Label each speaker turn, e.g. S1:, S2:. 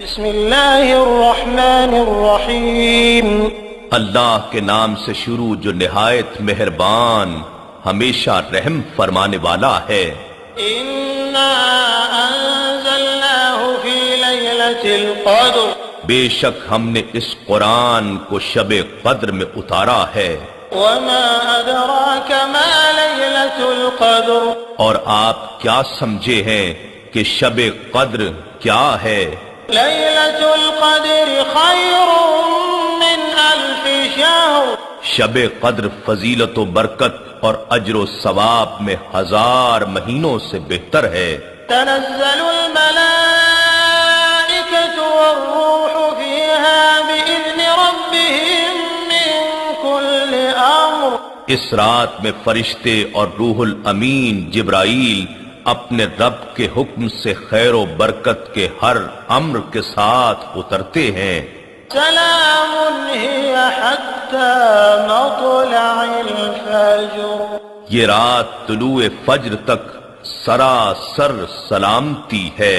S1: بسم اللہ الرحمن الرحیم
S2: اللہ کے نام سے شروع جو نہایت مہربان ہمیشہ رحم فرمانے والا ہے۔
S1: انا انزلناہ فی لیلۃ القدر،
S2: بے شک ہم نے اس قرآن کو شب قدر میں اتارا ہے۔
S1: وما ادراک ما لیلۃ القدر،
S2: اور آپ کیا سمجھے ہیں کہ شب قدر کیا ہے؟
S1: لیلۃ القدر خیر من الف شہر،
S2: شب قدر فضیلت و برکت اور اجر و ثواب میں 1000 مہینوں سے بہتر ہے۔
S1: تنزل الملائکۃ والروح فیہا بإذن ربہم من کل امر،
S2: اس رات میں فرشتے اور روح الامین جبرائیل اپنے رب کے حکم سے خیر و برکت کے ہر امر کے ساتھ اترتے ہیں۔
S1: سلام ہی حتی مطلع الفجر،
S2: یہ رات طلوع فجر تک سراسر سلامتی ہے۔